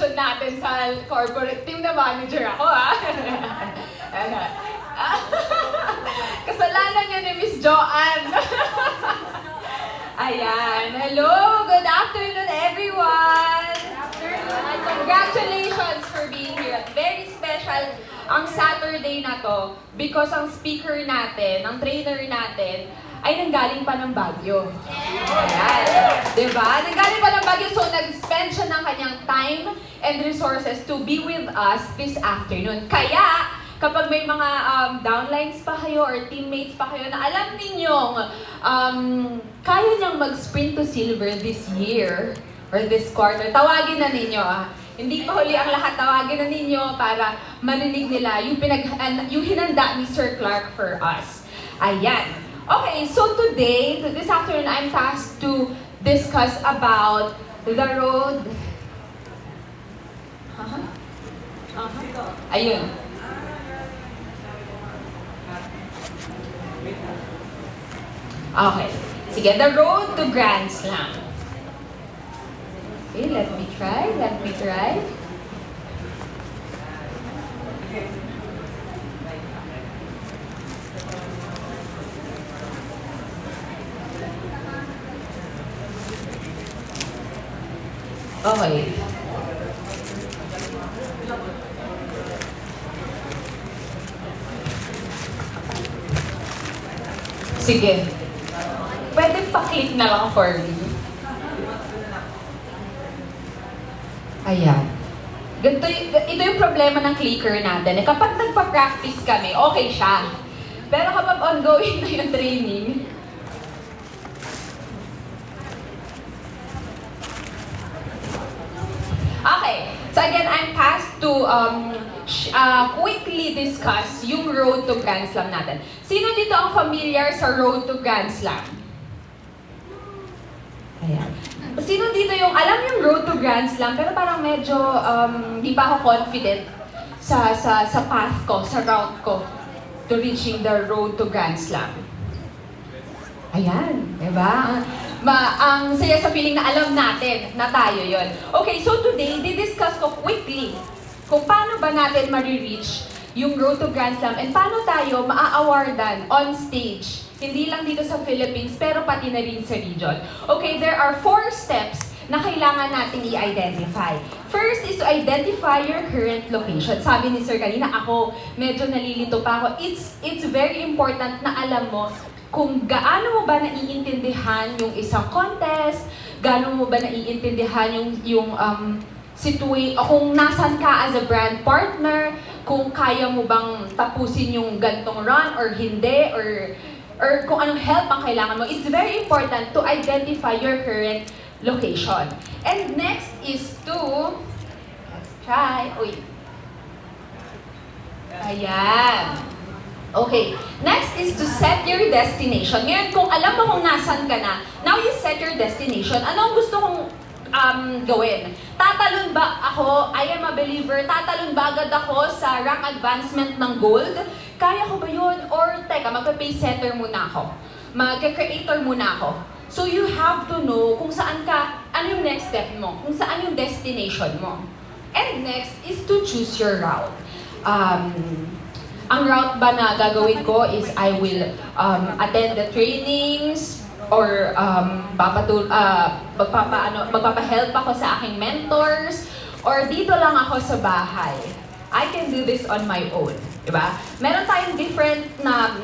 connection natin sa corporate team na manager ako, ha? Kasalanan niya ni Miss Joanne. Ayan. Hello! Good afternoon, everyone! And congratulations for being here. Very special ang Saturday na to because ang speaker natin, ang trainer natin, ay nanggaling pa ng Baguio. Ayan. Diba? Nanggaling pa ng Baguio, so nag-spend siya ng kanyang time and resources to be with us this afternoon. Kaya, kapag may mga downlines pa kayo or teammates pa kayo na alam ninyong kaya niyang mag-sprint to silver this year or this quarter, tawagin na ninyo. Hindi pa huli ang lahat, tawagin na ninyo para marinig nila yung hinanda ni Sir Clark for us. Ayan. Okay, so today, this afternoon, I'm tasked to discuss about the road. Ayun. Okay. Sige, the road to Grand Slam. Okay, let me try. Okay. Sige. Pwede pa-click na lang for me. Ayan. Ito yung problema ng clicker natin. Kapag nagpa-practice kami, okay siya. Pero kapag ongoing na yung training, okay. So again, I'm tasked to quickly discuss yung road to Grand Slam natin. Sino dito ang familiar sa road to Grand Slam? Ayan. Sino dito yung alam yung road to Grand Slam pero parang medyo di pa ako confident sa path ko, sa route ko to reaching the road to Grand Slam? Ayan, diba? Ang saya sa feeling na alam natin na tayo yon. Okay, so today, didiscuss ko quickly kung paano ba natin ma-reach yung road to Grand Slam and paano tayo maa-awardan on stage. Hindi lang dito sa Philippines, pero pati na rin sa region. Okay, there are 4 steps na kailangan natin i-identify. First is to identify your current location. Sabi ni Sir kanina, ako medyo nalilito pa ako. It's very important na alam mo kung gaano mo ba naiintindihan yung isang contest, gaano mo ba naiintindihan yung kung nasan ka as a brand partner, kung kaya mo bang tapusin yung gantong run or hindi, or kung anong help ang kailangan mo. It's very important to identify your current location. And next is to, let's try, ayan. Okay, next is to set your destination. Ngayon, kung alam mo kung nasan ka na, now you set your destination. Anong gusto kong gawin? Tatalon ba ako, I am a believer, tatalon ba agad ako sa rank advancement ng gold? Kaya ko ba yun? Or teka, magpa-pace setter muna ako. Mag-creator muna ako. So you have to know kung saan ka, ano yung next step mo, kung saan yung destination mo. And next is to choose your route. Ang route ba na gagawin ko is I will attend the trainings or magpapahelp ako sa aking mentors or dito lang ako sa bahay. I can do this on my own. Diba? Meron tayong different na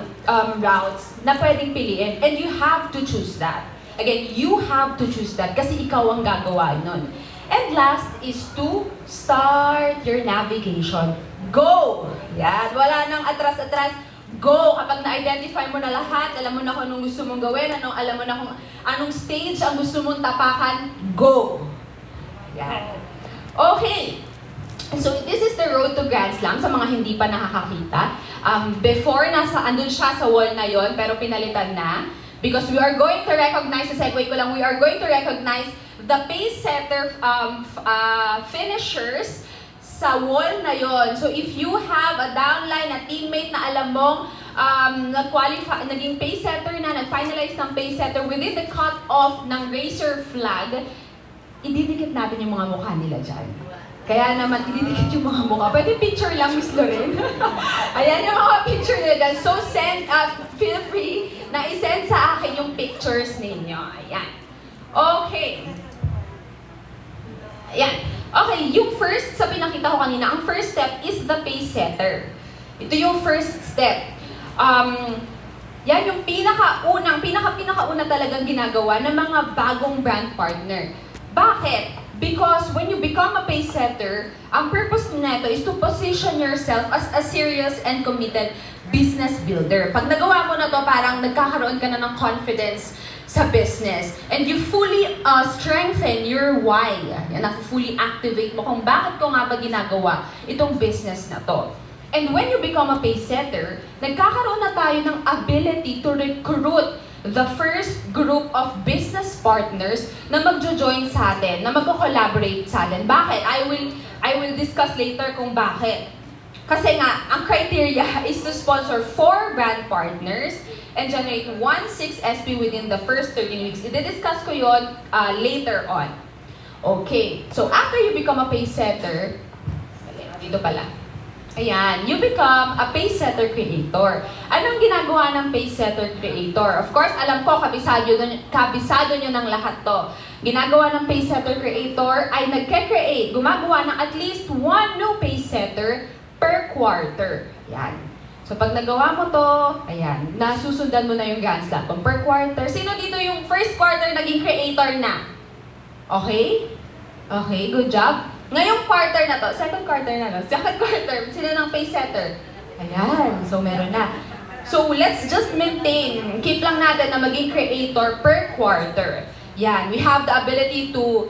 routes na pwedeng piliin and you have to choose that. Again, you have to choose that kasi ikaw ang gagawa nun. And last is to start your navigation. Go! Yan, wala nang atras-atras. Go! Kapag na-identify mo na lahat, alam mo na kung anong gusto mong gawin, alam mo na kung anong stage ang gusto mong tapakan, go! Yan. Okay. So, this is the road to Grand Slam sa mga hindi pa nakakakita. Before, andun siya sa wall na yon pero pinalitan na. Because we are going to recognize, sa segue ko lang, we are going to recognize the pace setter finishers sa wall na yon. So if you have a downline, a teammate na alam mong nag-qualify, naging pace setter na, nag-finalize ng pace setter within the cut-off ng racer flag, ididikit natin yung mga mukha nila dyan. Kaya naman, ididikit yung mga mukha. Pwede picture lang, Miss Loren. Ayan yung mga picture nila dyan. So, feel free na isend sa akin yung pictures ninyo. Ayan. Okay. Ayan. Okay, yung first, sa pinakita ko kanina, ang first step is the pace setter. Ito yung first step. Yan yung pinakauna talagang ginagawa ng mga bagong brand partner. Bakit? Because when you become a pace setter, ang purpose nito is to position yourself as a serious and committed business builder. Pag nagawa mo na to, parang nagkakaroon ka na ng confidence sa business. And you fully strengthen your why. Yan, fully activate mo kung bakit ko nga ba ginagawa itong business na to. And when you become a pace setter, nagkakaroon na tayo ng ability to recruit the first group of business partners na magjo-join sa atin, na magko-collaborate sa atin. Bakit? I will discuss later kung bakit. Kasi nga, ang criteria is to sponsor 4 brand partners and generate 1/6 SP within the first 13 weeks. I-discuss ko yon later on. Okay. So, after you become a pace setter, dito pala. Ayan, you become a pace setter creator. Anong ginagawa ng pace setter creator? Of course, alam ko, kabisado nyo ng lahat to. Ginagawa ng pace setter creator ay nagke-create, gumagawa ng at least 1 new pace setter per quarter. Ayan. So, pag nagawa mo to, ayan, nasusundan mo na yung Ganslav. Per quarter, sino dito yung first quarter naging creator na? Okay? Okay, good job. Ngayong quarter na to, second quarter, sila ng pace setter. Ayan, so meron na. So let's just maintain, keep lang natin na maging creator per quarter. Yan, we have the ability to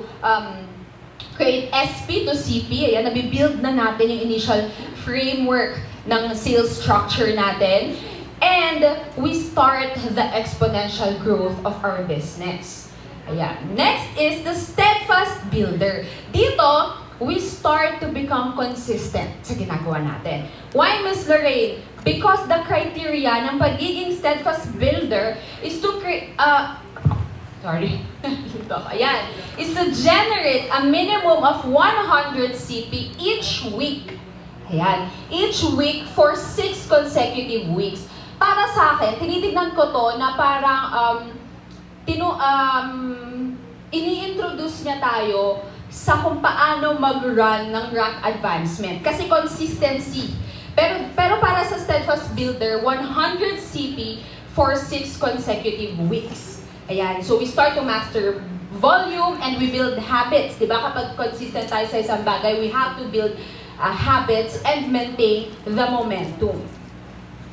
create SP to CP. Ayan, nabibuild na natin yung initial framework ng sales structure natin. And we start the exponential growth of our business. Ayan. Next is the steadfast builder. Dito, we start to become consistent sa ginagawa natin. Why, Ms. Lorraine? Because the criteria ng pagiging steadfast builder is to is to generate a minimum of 100 CP each week. Ayan. Each week for 6 consecutive weeks. Para sa akin, tinitignan ko to na parang ini-introduce niya tayo sa kung paano mag-run ng rank advancement. Kasi consistency. Pero para sa steadfast builder, 100 CP for 6 consecutive weeks. Ayan. So we start to master volume and we build habits. Diba? Kapag consistent tayo sa isang bagay, we have to build habits and maintain the momentum.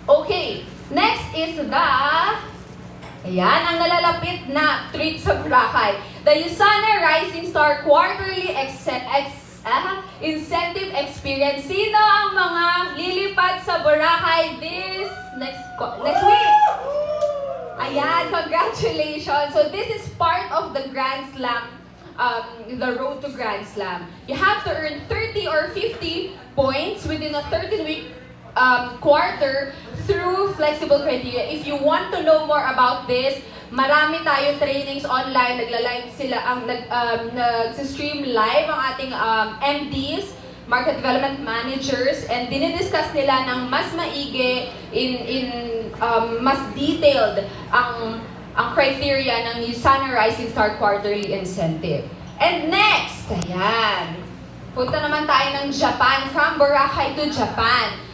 Okay. Next is the... Ayan, ang nalalapit na trip sa Boracay. The USANA Rising Star Quarterly Incentive Experience. Sino ang mga lilipad sa Boracay this next week? Ayan, congratulations. So this is part of the Grand Slam, the road to Grand Slam. You have to earn 30 or 50 points within a 13-week quarter through flexible criteria. If you want to know more about this, marami tayong trainings online. Nagla-live sila, nag-stream live ang ating MDs, Market Development Managers, and dinidiscuss nila ng mas maigi, mas detailed ang criteria ng USANA Rising Star Quarterly Incentive. And next, ayan, punta naman tayo ng Japan, from Boracay to Japan.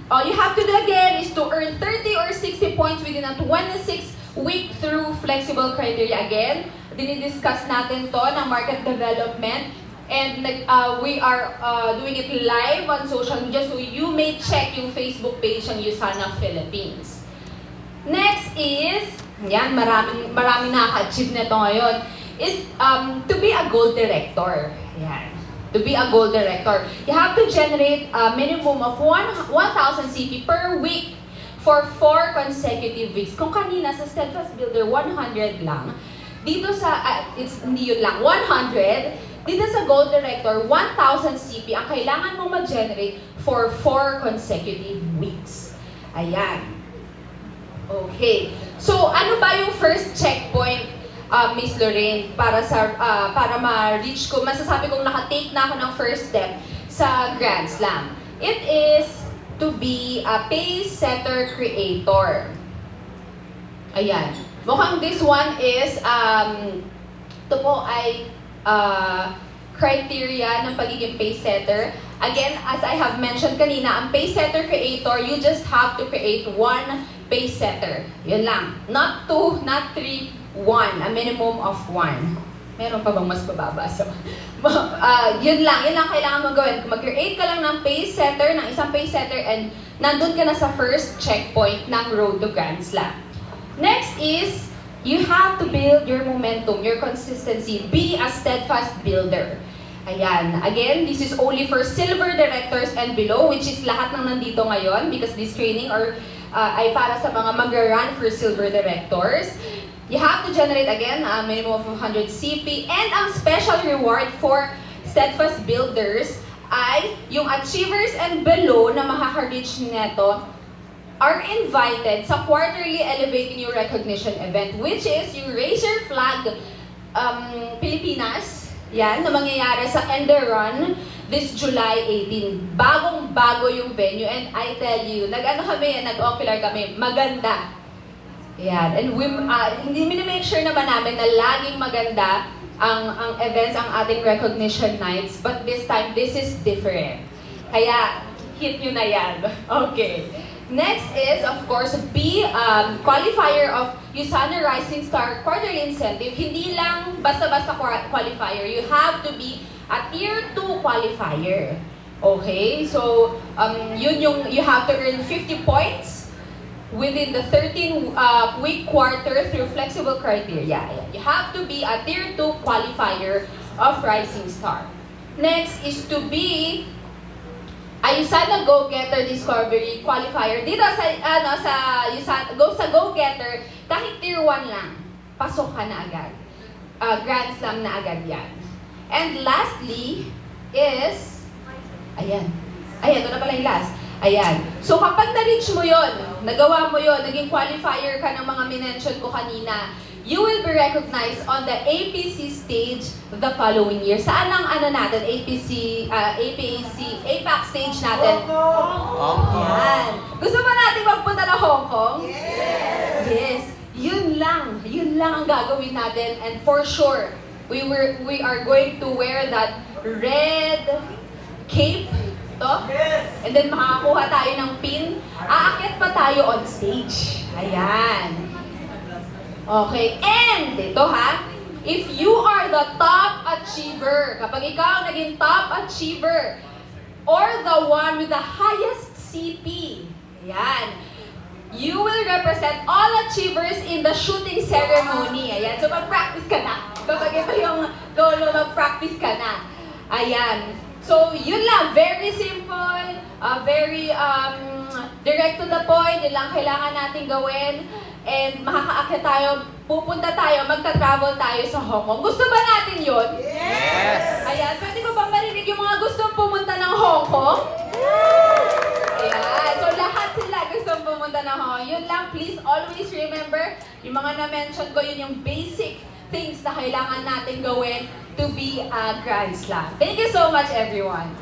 All you have to do again is to earn 30 or 60 points within a 26-week through flexible criteria. Again, dinidiscuss natin to ng market development. And we are doing it live on social media, so you may check yung Facebook page ng USANA Philippines. Next is, yan, maraming nakaka-achieve nito ngayon, is to be a gold director. Yan. To be a gold director, you have to generate a minimum of 1,000 CP per week for 4 consecutive weeks. Kung kanina sa Steadfast Builder, 100 lang. Dito sa, hindi yun lang, 100. Dito sa gold director, 1,000 CP ang kailangan mong mag-generate for 4 consecutive weeks. Ayan. Okay. So, ano ba yung first checkpoint Miss Lorraine, para ma-reach ko, masasabi kong naka-take na ako ng first step sa Grand Slam. It is to be a pace setter creator. Ayan. Mukhang this one is, ito po ay criteria ng pagiging pace setter. Again, as I have mentioned kanina, ang pace setter creator, you just have to create one pace setter. Yun lang. Not 2, not 3, 1. A minimum of 1. Meron pa bang mas mababa? So, yun lang kailangan mo gawin. Mag-create ka lang ng pace setter, ng isang pace setter, and nandun ka na sa first checkpoint ng Road to Grand Slam. Next is, you have to build your momentum, your consistency. Be a steadfast builder. Ayan. Again, this is only for silver directors and below, which is lahat ng nandito ngayon because this training ay para sa mga magra-run for silver directors. You have to generate, again, a minimum of 100 CP. And ang special reward for steadfast builders ay yung achievers and below na makaka-reach neto are invited sa quarterly Elevating Your Recognition event, which is yung Raise Your Flag Pilipinas. Yan, na mangyayari sa Enderun this July 18. Bagong-bago yung venue. And I tell you, nag-ocular kami, maganda. Yan. And hindi minimake sure naman namin na laging maganda ang events, ang ating recognition nights. But this time, this is different. Kaya, hit nyo na yan. Okay. Next is, of course, be qualifier of USANA Rising Star Quarterly Incentive. Hindi lang basta-basta qualifier. You have to be a Tier 2 qualifier. Okay? So, you have to earn 50 points within the 13-week quarter through flexible criteria. You have to be a Tier 2 qualifier of Rising Star. Next is to be a USANA Go-Getter Discovery Qualifier. Dito sa USANA, sa Go-Getter, kahit Tier 1 lang, pasok ka na agad. Grand Slam na agad yan. And lastly is, ito na pala yung last. Ayan. So kapag na-reach mo yon, nagawa mo yon, naging qualifier ka ng mga minention ko kanina, you will be recognized on the APC stage the following year. Saan ang natin? APAC stage natin? Hong Kong. Yan. Gusto ba natin magpunta na Hong Kong? Yes! Yes. Yun lang ang gagawin natin. And for sure, we are going to wear that red cape. Yes! And then makakakuha tayo ng pin. Aakyat pa tayo on stage. Ayan. Okay. And ito if you are the top achiever, kapag ikaw naging top achiever, or the one with the highest CP, ayan, you will represent all achievers in the shooting ceremony. Ayan. So mag-practice ka na. Kapag ito yung goal mo, mag-practice ka na. Ayan. So, yun lang. Very simple, very direct to the point. Yun lang kailangan natin gawin. And makakaakyat tayo, pupunta tayo, magta-travel tayo sa Hong Kong. Gusto ba natin yun? Yes! Ayan, pwede ko bang marinig yung mga gustong pumunta ng Hong Kong? Ayan, so lahat sila gustong pumunta ng Hong Kong. Yun lang, please always remember, yung mga na-mention ko, yun yung basic things na kailangan natin gawin to be a Grand Slam. Thank you so much, everyone.